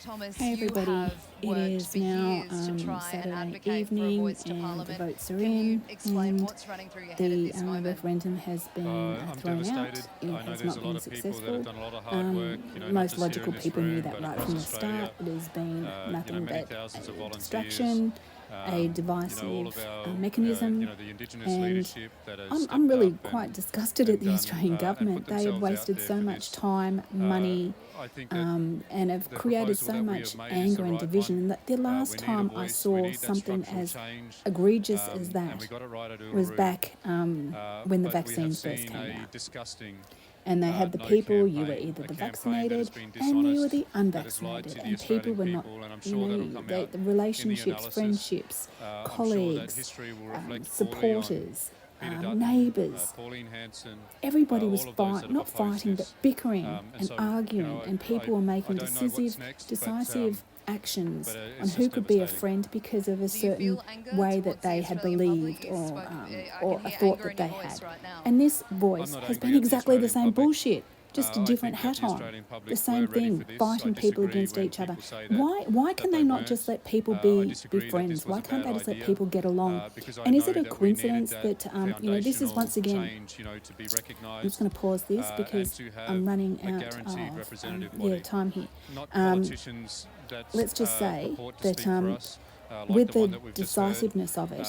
Hey everybody, it is now Saturday evening and the votes are in and the referendum has been thrown out. It has not been successful. Most logical people knew that right from the start. It has been nothing but a distraction, a divisive mechanism, and I'm really quite disgusted at the Australian government. They have wasted so much time, money, and have created so much anger and division. The last time I saw something as egregious as that was back when the vaccines first came out. And they had the people, you were either the vaccinated and you were the unvaccinated, and people were not, the relationships, friendships, colleagues, supporters, neighbours, everybody was not fighting but bickering and arguing, and people were making decisive actions on who could be a friend because of a certain way that they had believed or a thought that they had. And this voice has been exactly the same bullshit, just a different hat on. The same thing, fighting people against each other. Why can they not just let people be friends? Why can't they just let people get along? And is it a coincidence that, this is once again, I'm just going to pause this because I'm running out of time here. Let's just say that with the decisiveness of it,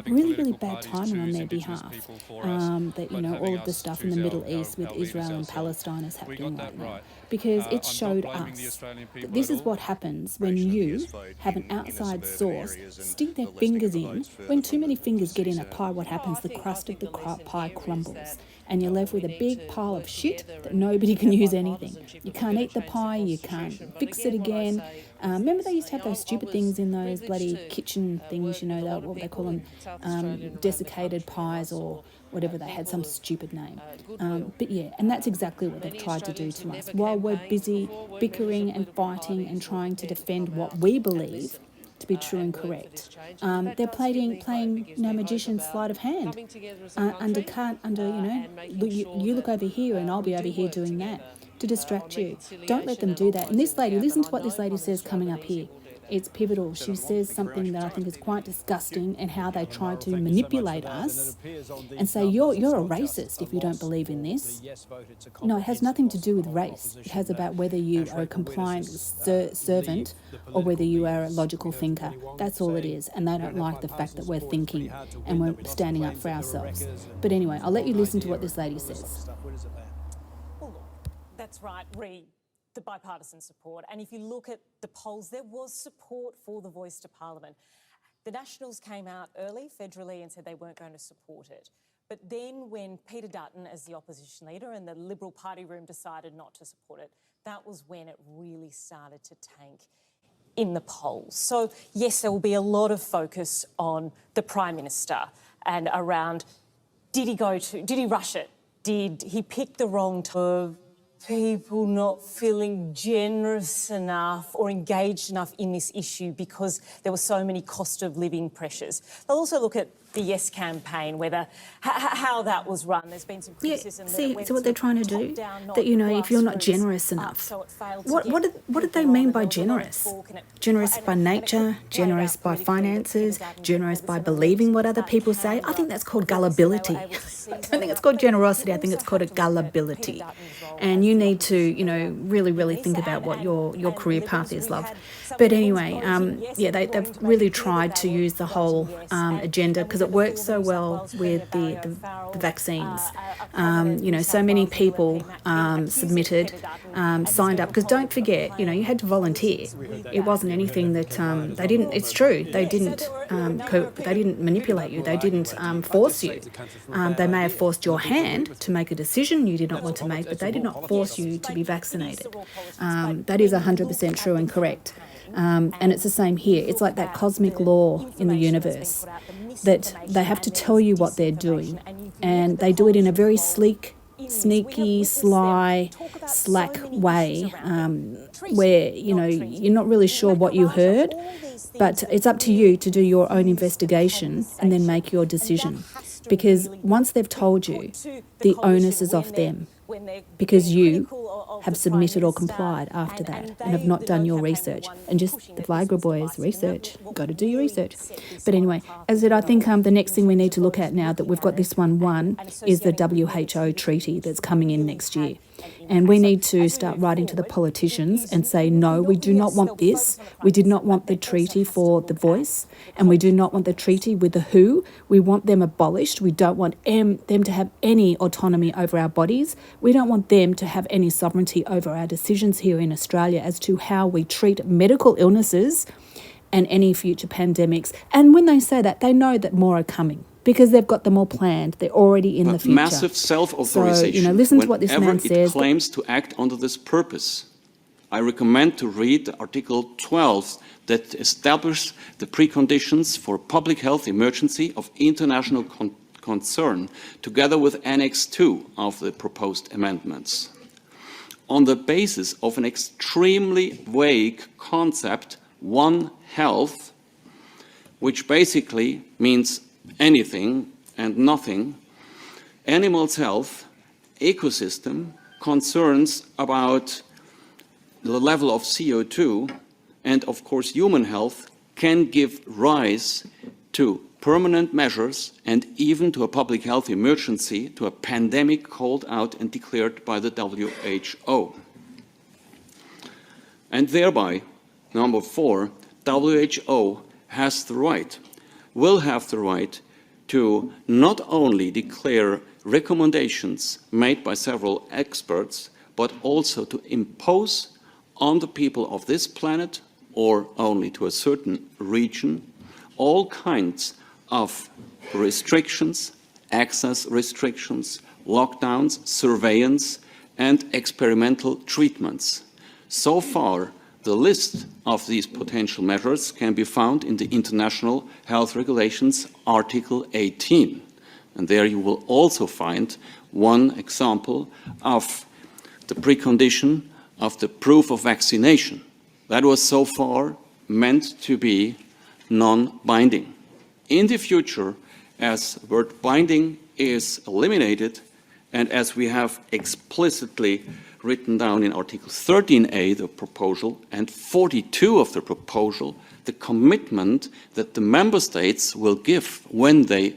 really bad timing on their behalf, that, all of the stuff in the Middle East with Israel and Palestine is happening right now. Because it showed us that this is what happens when you have an outside source stick their fingers in. When too many fingers get in a pie, what happens? The crust of the pie crumbles, and you're left with a big pile of shit that nobody can use anything. You can't eat the pie, you can't fix it again. Remember they used to have those stupid things in those bloody kitchen things, what they call them, desiccated pies or whatever, they had some stupid name. But yeah, and that's exactly what they've tried to do to us. While we're busy bickering and fighting and trying to defend what we believe to be true and correct, they're playing magician's sleight of hand. You look over here and I'll be over here doing that to distract you. Don't let them do that. And this lady, listen to what this lady says coming up here. It's pivotal. She says something that I think is quite disgusting, and how they try to manipulate us and say you're a racist if you don't believe in this. No, it has nothing to do with race. It has about whether you are a compliant servant or whether you are a logical thinker. That's all it is. And they don't like the fact that we're thinking and we're standing up for ourselves. But anyway, I'll let you listen to what this lady says. That's right, the bipartisan support. And if you look at the polls, there was support for the voice to Parliament. The Nationals came out early federally and said they weren't going to support it. But then when Peter Dutton, as the opposition leader, and the Liberal Party room decided not to support it, that was when it really started to tank in the polls. So yes, there will be a lot of focus on the Prime Minister and around, did he rush it? Did he pick the wrong time? People not feeling generous enough or engaged enough in this issue because there were so many cost of living pressures. They'll also look at the Yes campaign, how that was run. There's been some criticism. Yeah, so what they're trying to do, that, if you're not generous enough, what did they mean by generous? Generous by nature, generous by finances, generous by believing what other people say? I think that's called gullibility. I don't think it's called generosity. I think it's called a gullibility. And you need to, really think about what your career path is, love. But anyway, they've really tried to use the whole agenda, because it works so well with the vaccines. So many people submitted, signed up, because don't forget, you had to volunteer. It wasn't anything that they didn't. It's true, they didn't manipulate you. They didn't force you. They may have forced your hand to make a decision you did not want to make, but they did not force you to be vaccinated. That is 100% true and correct. And it's the same here. It's like that cosmic law in the universe, that they have to tell you what they're doing, and they do it in a very sleek, sneaky, sly, slack way, where, you're not really sure what you heard, but it's up to you to do your own investigation and then make your decision. Because once they've told you, the onus is off them. because you have submitted or complied after that and have not done your research. And just the Viagra boys, research. Got to do your research. But anyway, as I said, I think the next thing we need to look at now that we've got this one is the WHO treaty that's coming in next year. And we need to start writing to the politicians and say, no, we do not want this. We did not want the treaty for the voice, and we do not want the treaty with the WHO. We want them abolished. We don't want them to have any autonomy over our bodies. We don't want them to have any sovereignty over our decisions here in Australia as to how we treat medical illnesses and any future pandemics. And when they say that, they know that more are coming, because they've got them all planned. They're already in the future. Massive self-authorization. So, listen to what this man says. Whenever it claims to act under this purpose, I recommend to read Article 12 that establishes the preconditions for public health emergency of international concern, together with Annex 2 of the proposed amendments. On the basis of an extremely vague concept, One Health, which basically means anything and nothing, animals' health, ecosystem, concerns about the level of CO2, and of course human health can give rise to permanent measures and even to a public health emergency, to a pandemic called out and declared by the WHO. And thereby, number 4, WHO has the right, will have the right to not only declare recommendations made by several experts, but also to impose on the people of this planet, or only to a certain region, all kinds of restrictions, access restrictions, lockdowns, surveillance, and experimental treatments. So far, the list of these potential measures can be found in the International Health Regulations, Article 18. And there you will also find one example of the precondition of the proof of vaccination. That was so far meant to be non-binding. In the future, as the word binding is eliminated, and as we have explicitly written down in Article 13A, the proposal, and 42 of the proposal, the commitment that the member states will give when they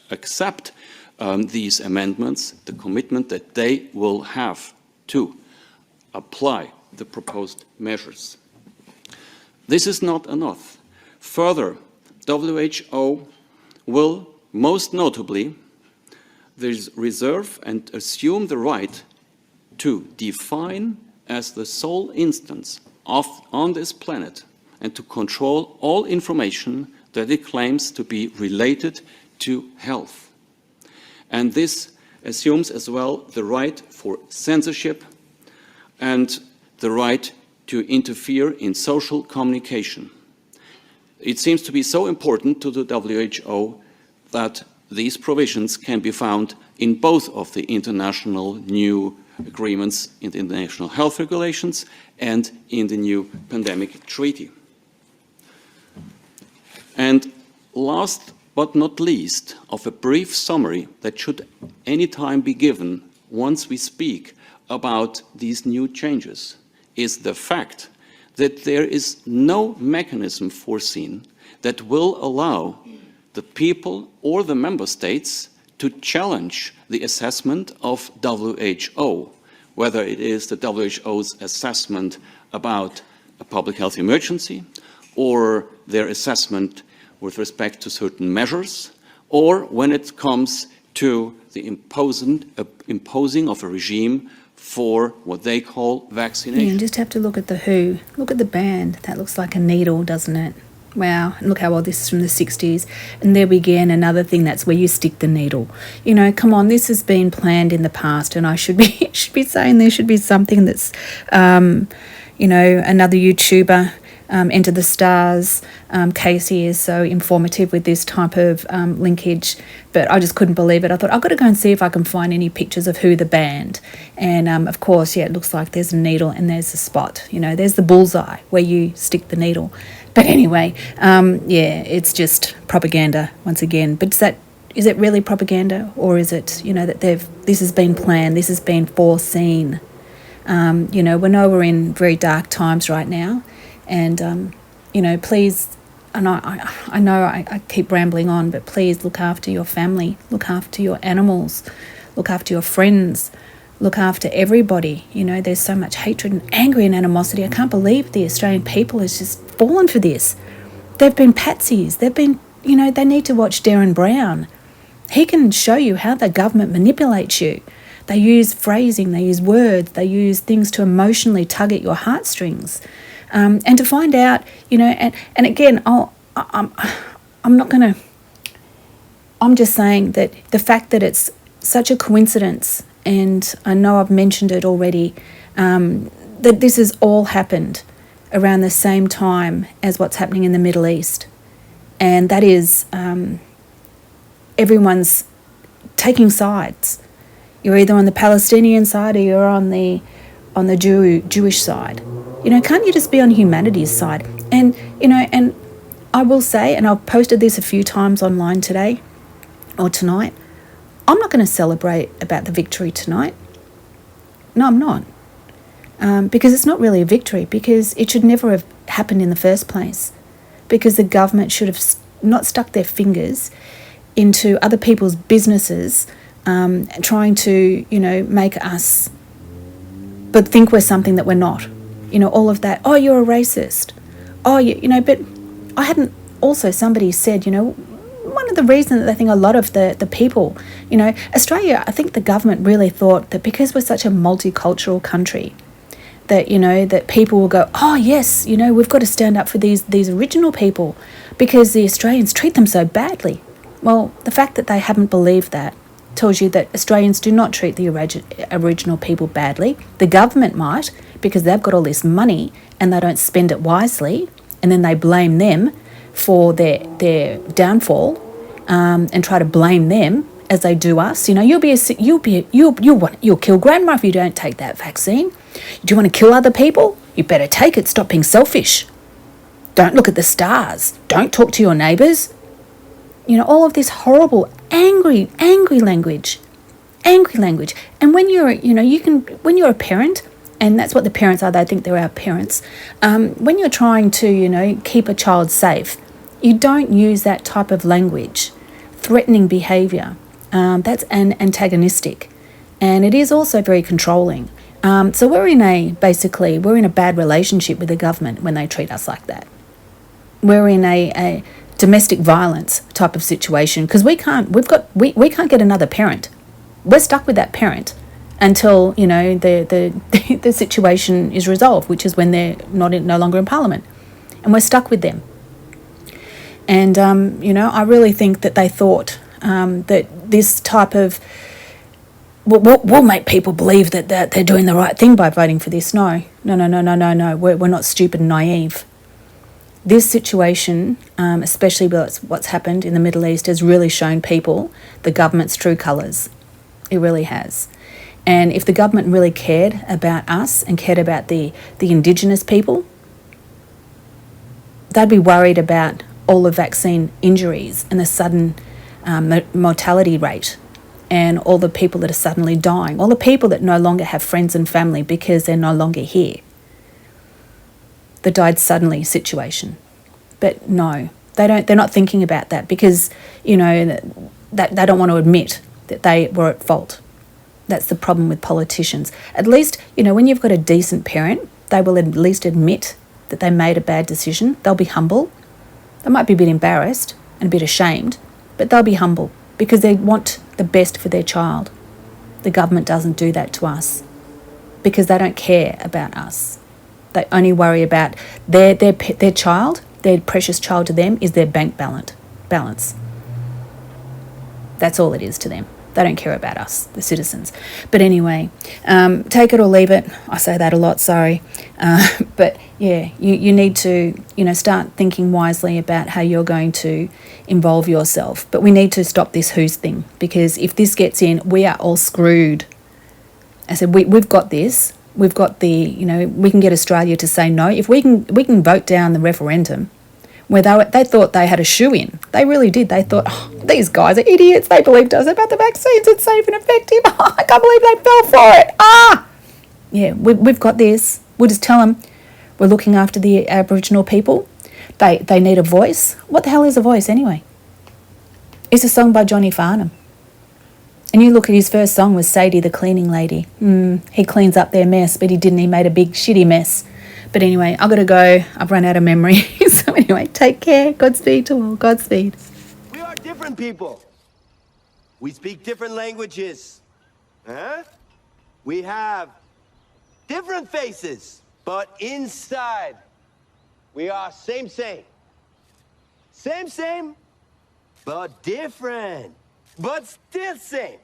accept these amendments, the commitment that they will have to apply the proposed measures. This is not enough. Further, WHO will most notably reserve and assume the right to define as the sole instance on this planet and to control all information that it claims to be related to health. And this assumes as well the right for censorship and the right to interfere in social communication. It seems to be so important to the WHO that these provisions can be found in both of the international new agreements in the International Health Regulations and in the new pandemic treaty. And last but not least, of a brief summary that should any time be given once we speak about these new changes, is the fact that there is no mechanism foreseen that will allow the people or the member states to challenge the assessment of WHO, whether it is the WHO's assessment about a public health emergency, or their assessment with respect to certain measures, or when it comes to the imposing of a regime for what they call vaccination. Yeah, you just have to look at the WHO. Look at the band. That looks like a needle, doesn't it? Wow, and look how old this is, from the 60s. And there we again, another thing, that's where you stick the needle. You know, come on, this has been planned in the past, and I should be saying there should be something that's, you know, another YouTuber, Enter the Stars, Casey is so informative with this type of linkage, but I just couldn't believe it. I thought, I've got to go and see if I can find any pictures of who the band. And of course, yeah, it looks like there's a needle and there's a spot. You know, there's the bullseye where you stick the needle. But anyway, yeah, it's just propaganda once again. But it's that Is it really propaganda, or is it, that this has been planned, this has been foreseen? We know we're in very dark times right now, and please, and I know I keep rambling on, but please look after your family, look after your animals, look after your friends, look after everybody. There's so much hatred and anger and animosity. I can't believe the Australian people has just fallen for this. They've been patsies. They've been, they need to watch Darren Brown. He can show you how the government manipulates you. They use phrasing, they use words, they use things to emotionally tug at your heartstrings. And to find out, and again, I'm not going to, I'm just saying that the fact that it's such a coincidence, and I know I've mentioned it already, that this has all happened around the same time as what's happening in the Middle East. And that is everyone's taking sides. You're either on the Palestinian side or you're on the Jewish side. Can't you just be on humanity's side? And and I will say, and I've posted this a few times online today or tonight, I'm not going to celebrate about the victory tonight. No, I'm not. Because it's not really a victory, because it should never have happened in the first place. Because the government should have not stuck their fingers into other people's businesses, trying to, make us but think we're something that we're not. All of that, oh, you're a racist. Oh, but I hadn't, also somebody said, one of the reasons that I think a lot of the people, Australia, I think the government really thought that because we're such a multicultural country, that, that people will go, oh, yes, we've got to stand up for these original people because the Australians treat them so badly. Well, the fact that they haven't believed that tells you that Australians do not treat the original people badly. The government might, because they've got all this money and they don't spend it wisely, and then they blame them for their downfall, and try to blame them as they do us. You'll kill grandma if you don't take that vaccine. Do you want to kill other people? You better take it. Stop being selfish. Don't look at the stars. Don't talk to your neighbours. All of this horrible, angry language. And when you're, when you're a parent, and that's what the parents are, they think they're our parents. When you're trying to, keep a child safe, you don't use that type of language, threatening behaviour. That's antagonistic, and it is also very controlling. So we're in a bad relationship with the government when they treat us like that. We're in a domestic violence type of situation because we can't get another parent. We're stuck with that parent until the situation is resolved, which is when they're no longer in Parliament, and we're stuck with them. And I really think that they thought that this type of we'll make people believe that they're doing the right thing by voting for this. No. We're not stupid and naive. This situation, especially what's happened in the Middle East, has really shown people the government's true colours. It really has. And if the government really cared about us and cared about the Indigenous people, they'd be worried about all the vaccine injuries and the sudden mortality rate, and all the people that are suddenly dying, all the people that no longer have friends and family because they're no longer here. The died suddenly situation. But no, they're not thinking about that because, that they don't want to admit that they were at fault. That's the problem with politicians. At least, when you've got a decent parent, they will at least admit that they made a bad decision. They'll be humble. They might be a bit embarrassed and a bit ashamed, but they'll be humble because they want the best for their child. The government doesn't do that to us because they don't care about us. They only worry about their child, their precious child to them is their bank balance. That's all it is to them. They don't care about us, the citizens. But anyway, take it or leave it. I say that a lot, sorry. But yeah, you need to, start thinking wisely about how you're going to involve yourself. But we need to stop this who's thing, because if this gets in, we are all screwed. I said, we've got this. We've got we can get Australia to say no. If we can vote down the referendum, where they thought they had a shoe in. They really did. They thought, these guys are idiots. They believed us about the vaccines. It's safe and effective. I can't believe they fell for it. Yeah, we've got this. We'll just tell them we're looking after the Aboriginal people. They need a voice. What the hell is a voice anyway? It's a song by Johnny Farnham. And you look at his first song was Sadie the Cleaning Lady. He cleans up their mess, but he didn't. He made a big shitty mess. But anyway, I've got to go. I've run out of memory. So anyway, take care. Godspeed to all. Godspeed. We are different people. We speak different languages. Huh? We have different faces, but inside, we are same, but different, but still same.